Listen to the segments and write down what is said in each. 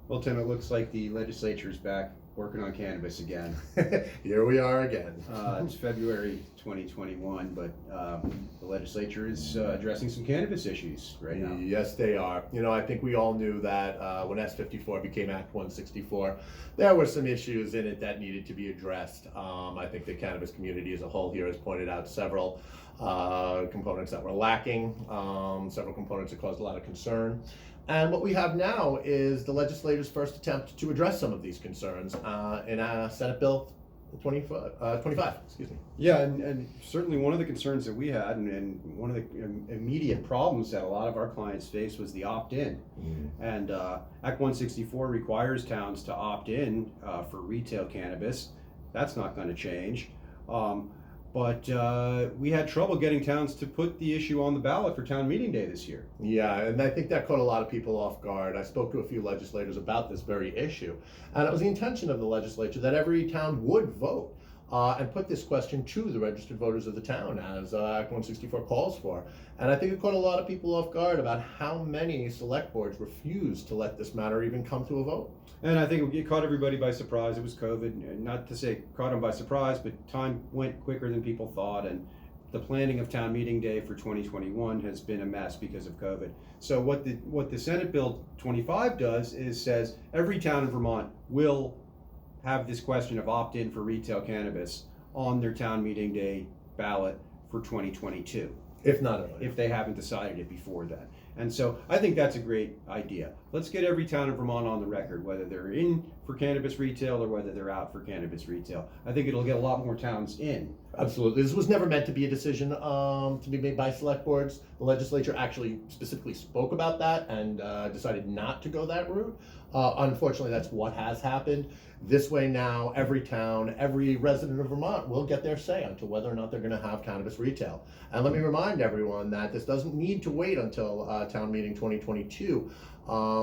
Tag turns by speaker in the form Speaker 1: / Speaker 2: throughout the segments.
Speaker 1: Well, Tim, it looks like the legislature's back working on cannabis again.
Speaker 2: Here we are again.
Speaker 1: It's February 2021, but the legislature is addressing some cannabis issues right now.
Speaker 2: Yes, they are. You know, I think we all knew that when S54 became Act 164, there were some issues in it that needed to be addressed. I think the cannabis community as a whole here has pointed out several components that were lacking, several components that caused a lot of concern. And what we have now is the legislature's first attempt to address some of these concerns in Senate Bill 25. Excuse me.
Speaker 1: Yeah, and certainly one of the concerns that we had, and one of the immediate problems that a lot of our clients faced was the opt-in. And Act 164 requires towns to opt in for retail cannabis. That's not going to change. But we had trouble getting towns to put the issue on the ballot for town meeting day this year.
Speaker 2: Yeah, and I think that caught a lot of people off guard. I spoke to a few legislators about this very issue, and it was the intention of the legislature that every town would vote and put this question to the registered voters of the town, as Act 164 calls for. And I think it caught a lot of people off guard about how many select boards refused to let this matter even come to a vote.
Speaker 1: And I think it caught everybody by surprise. It was COVID. Not to say caught them by surprise, but time went quicker than people thought. And the planning of town meeting day for 2021 has been a mess because of COVID. So what the Senate Bill 25 does is says every town in Vermont will have this question of opt-in for retail cannabis on their town meeting day ballot for 2022.
Speaker 2: If not earlier.
Speaker 1: If they haven't decided it before then. And so I think that's a great idea. Let's get every town in Vermont on the record, whether they're in for cannabis retail or whether they're out for cannabis retail. I think it'll get a lot more towns in.
Speaker 2: Absolutely. This was never meant to be a decision to be made by select boards. The legislature actually specifically spoke about that and decided not to go that route. Unfortunately, that's what has happened. This way now, every town, every resident of Vermont will get their say onto whether or not they're going to have cannabis retail. And let me remind everyone that this doesn't need to wait until town meeting 2022.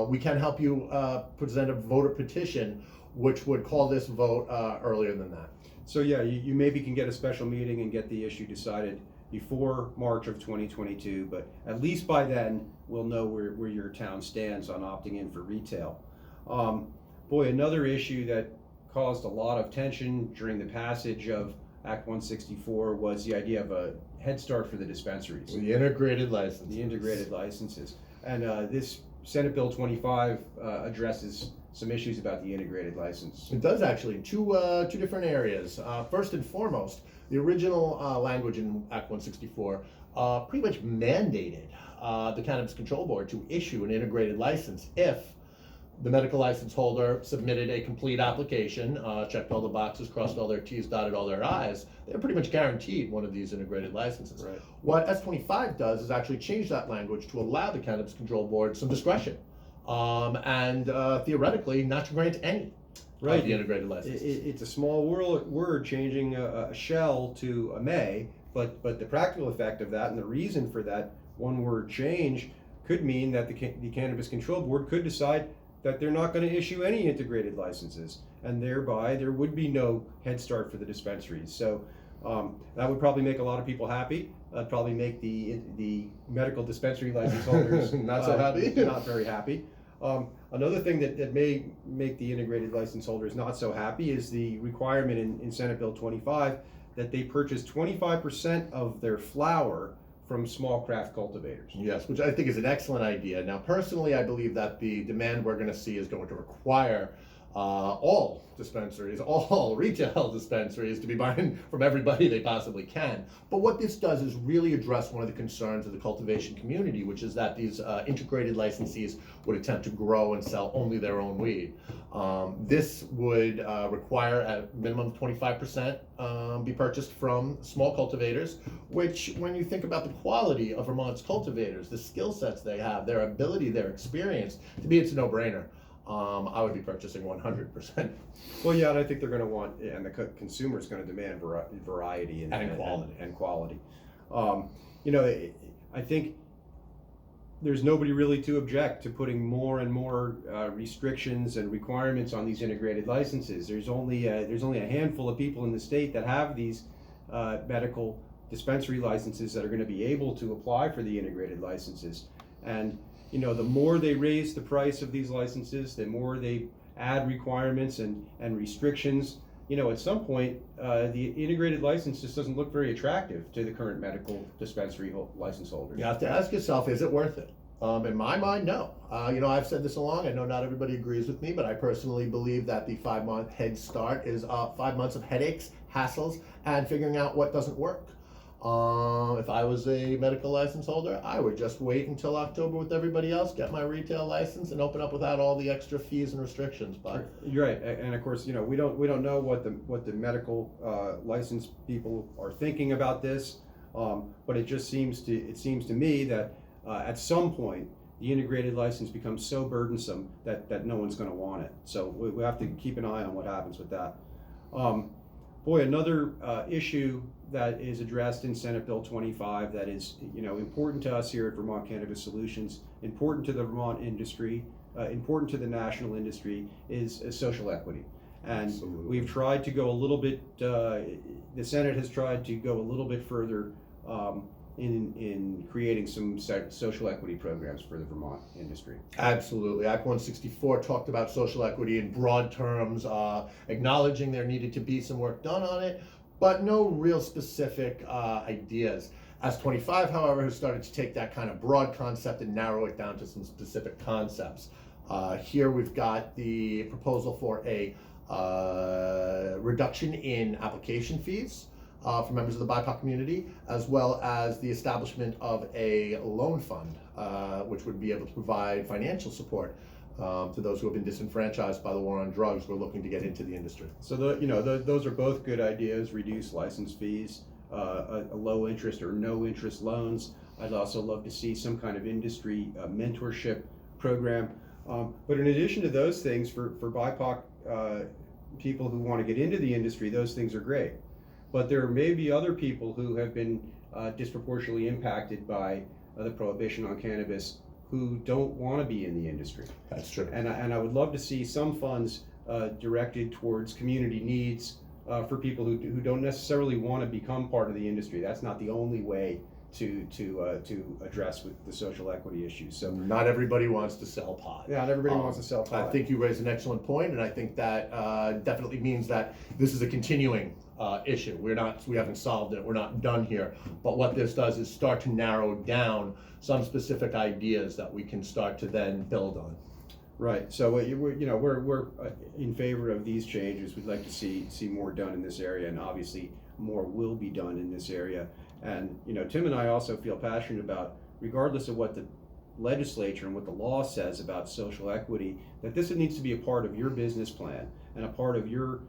Speaker 2: We can help you present a voter petition which would call this vote earlier than that.
Speaker 1: So yeah, you maybe can get a special meeting and get the issue decided before March of 2022, but at least by then we'll know where your town stands on opting in for retail. Boy, another issue that caused a lot of tension during the passage of Act 164 was the idea of a head start for the dispensaries.
Speaker 2: The integrated license.
Speaker 1: The integrated licenses. And this Senate Bill 25 addresses some issues about the integrated license.
Speaker 2: It does actually, two different areas. First and foremost, the original language in Act 164 pretty much mandated the Cannabis Control Board to issue an integrated license if the medical license holder submitted a complete application, checked all the boxes, crossed all their T's, dotted all their I's. They're pretty much guaranteed one of these integrated licenses.
Speaker 1: Right.
Speaker 2: What S25 does is actually change that language to allow the Cannabis Control Board some discretion and theoretically not to grant any of the integrated licenses.
Speaker 1: It's a small word changing a shall to a may, but the practical effect of that and the reason for that one word change could mean that the Cannabis Control Board could decide that they're not going to issue any integrated licenses, and thereby there would be no head start for the dispensaries. So that would probably make a lot of people happy. That'd probably make the medical dispensary license holders
Speaker 2: not so happy.
Speaker 1: Not very happy. Another thing that may make the integrated license holders not so happy is the requirement in Senate Bill 25 that they purchase 25% of their flower from small craft cultivators.
Speaker 2: Yes, which I think is an excellent idea. Now, personally, I believe that the demand we're going to see is going to require all dispensaries, all retail dispensaries to be buying from everybody they possibly can. But what this does is really address one of the concerns of the cultivation community, which is that these integrated licensees would attempt to grow and sell only their own weed. This would require a minimum of 25% be purchased from small cultivators, which when you think about the quality of Vermont's cultivators, the skill sets they have, their ability, their experience, to me it's a no-brainer. I would be purchasing 100%.
Speaker 1: Well, yeah, and I think they're going to want, and the consumer is going to demand variety and quality. You know, I think there's nobody really to object to putting more and more restrictions and requirements on these integrated licenses. There's only a handful of people in the state that have these medical dispensary licenses that are going to be able to apply for the integrated licenses, and the more they raise the price of these licenses, the more they add requirements and restrictions. At some point, the integrated license just doesn't look very attractive to the current medical dispensary license holders.
Speaker 2: You have to ask yourself, is it worth it? In my mind, no. I've said this along. I know not everybody agrees with me, but I personally believe that the 5-month head start is 5 months of headaches, hassles, and figuring out what doesn't work. If I was a medical license holder, I would just wait until October with everybody else, get my retail license, and open up without all the extra fees and restrictions. But
Speaker 1: you're right, and of course, we don't know what the medical license people are thinking about this, but it seems to me that at some point the integrated license becomes so burdensome that no one's going to want it. So we have to keep an eye on what happens with that. Another issue that is addressed in Senate Bill 25 that is important to us here at Vermont Cannabis Solutions, important to the Vermont industry, important to the national industry, is social equity. And
Speaker 2: Absolutely.
Speaker 1: we've tried to go a little bit, the Senate has tried to go a little bit further in creating some social equity programs for the Vermont industry.
Speaker 2: Absolutely. Act 164 talked about social equity in broad terms, acknowledging there needed to be some work done on it, but no real specific ideas. As 25, however, has started to take that kind of broad concept and narrow it down to some specific concepts. Here we've got the proposal for a reduction in application fees for members of the BIPOC community, as well as the establishment of a loan fund, which would be able to provide financial support to those who have been disenfranchised by the war on drugs who are looking to get into the industry.
Speaker 1: So those are both good ideas: reduce license fees, a low interest or no interest loans. I'd also love to see some kind of industry mentorship program. But in addition to those things, for BIPOC people who want to get into the industry, those things are great. But there may be other people who have been disproportionately impacted by the prohibition on cannabis who don't want to be in the industry.
Speaker 2: That's true.
Speaker 1: And I would love to see some funds directed towards community needs for people who don't necessarily want to become part of the industry. That's not the only way to address with the social equity issues. So
Speaker 2: Not everybody wants to sell pot.
Speaker 1: yeah, not everybody wants to sell pot.
Speaker 2: I think you raised an excellent point, and I think that definitely means that this is a continuing issue. We haven't solved it. We're not done here. But what this does is start to narrow down some specific ideas that we can start to then build on.
Speaker 1: Right. So we're in favor of these changes. We'd like to see more done in this area, and obviously more will be done in this area. And Tim and I also feel passionate about, regardless of what the legislature and what the law says about social equity, that this needs to be a part of your business plan and a part of your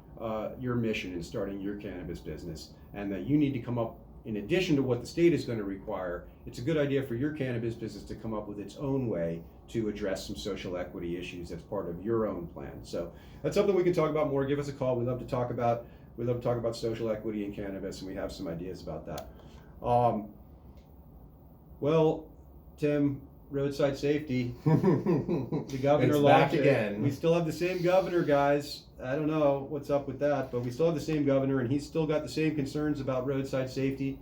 Speaker 1: mission in starting your cannabis business, and that you need to come up, in addition to what the state is going to require, it's a good idea for your cannabis business to come up with its own way to address some social equity issues as part of your own plan. So that's something we can talk about more. Give us a call. We love to talk about social equity in cannabis, and we have some ideas about that. Well, Tim, Roadside Safety, the governor
Speaker 2: It's
Speaker 1: locked
Speaker 2: back
Speaker 1: it.
Speaker 2: again.
Speaker 1: We still have the same governor, guys. I don't know what's up with that, but we still have the same governor, and he's still got the same concerns about roadside safety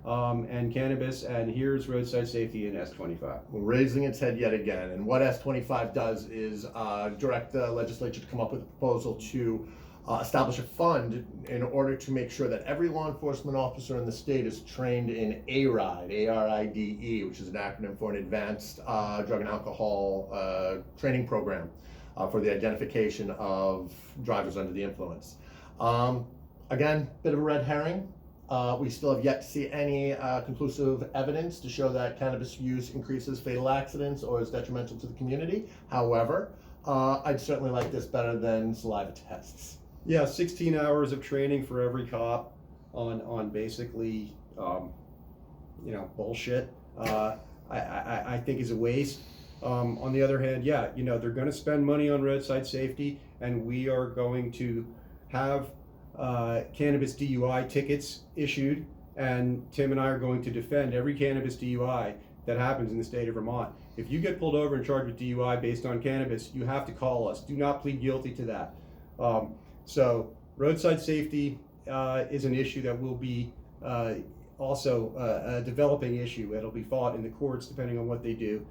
Speaker 1: and cannabis. And here's Roadside Safety in S25.
Speaker 2: Raising its head yet again. And what S25 does is direct the legislature to come up with a proposal to establish a fund in order to make sure that every law enforcement officer in the state is trained in ARIDE, A-R-I-D-E, which is an acronym for an Advanced Drug and Alcohol Training Program for the identification of drivers under the influence. Again, bit of a red herring. We still have yet to see any conclusive evidence to show that cannabis use increases fatal accidents or is detrimental to the community. However, I'd certainly like this better than saliva tests.
Speaker 1: Yeah, 16 hours of training for every cop on basically, bullshit. I think is a waste. On the other hand, yeah, they're going to spend money on roadside safety, and we are going to have cannabis DUI tickets issued, and Tim and I are going to defend every cannabis DUI that happens in the state of Vermont. If you get pulled over and charged with DUI based on cannabis, you have to call us. Do not plead guilty to that. So roadside safety is an issue that will be also a developing issue. It'll be fought in the courts depending on what they do.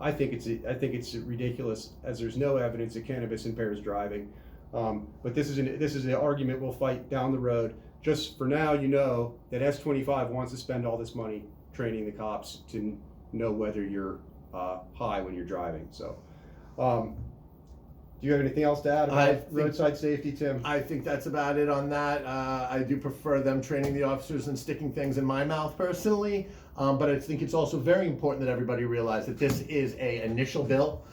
Speaker 1: I think it's ridiculous, as there's no evidence that cannabis impairs driving. But this is an argument we'll fight down the road. Just for now, you know that S25 wants to spend all this money training the cops to know whether you're high when you're driving. So, do you have anything else to add about roadside safety, Tim?
Speaker 2: I think that's about it on that. I do prefer them training the officers and sticking things in my mouth personally, but I think it's also very important that everybody realize that this is a initial bill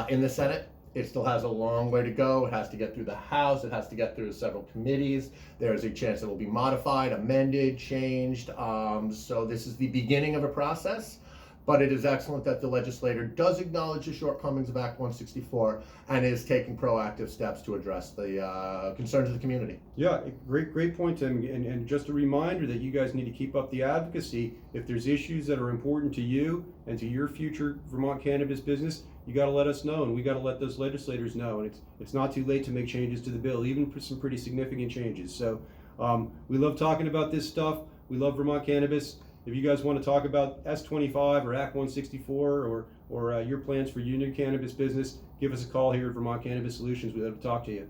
Speaker 2: in the Senate. It still has a long way to go. It has to get through the House. It has to get through several committees. There is a chance it will be modified, amended, changed. So this is the beginning of a process. But it is excellent that the legislator does acknowledge the shortcomings of Act 164 and is taking proactive steps to address the concerns of the community.
Speaker 1: Yeah, great point, Tim. And just a reminder that you guys need to keep up the advocacy. If there's issues that are important to you and to your future Vermont cannabis business, you got to let us know, and we got to let those legislators know. And it's not too late to make changes to the bill, even for some pretty significant changes. So we love talking about this stuff. We love Vermont cannabis. If you guys want to talk about S25 or Act 164 or your plans for your new cannabis business, give us a call here at Vermont Cannabis Solutions. We'd love to talk to you.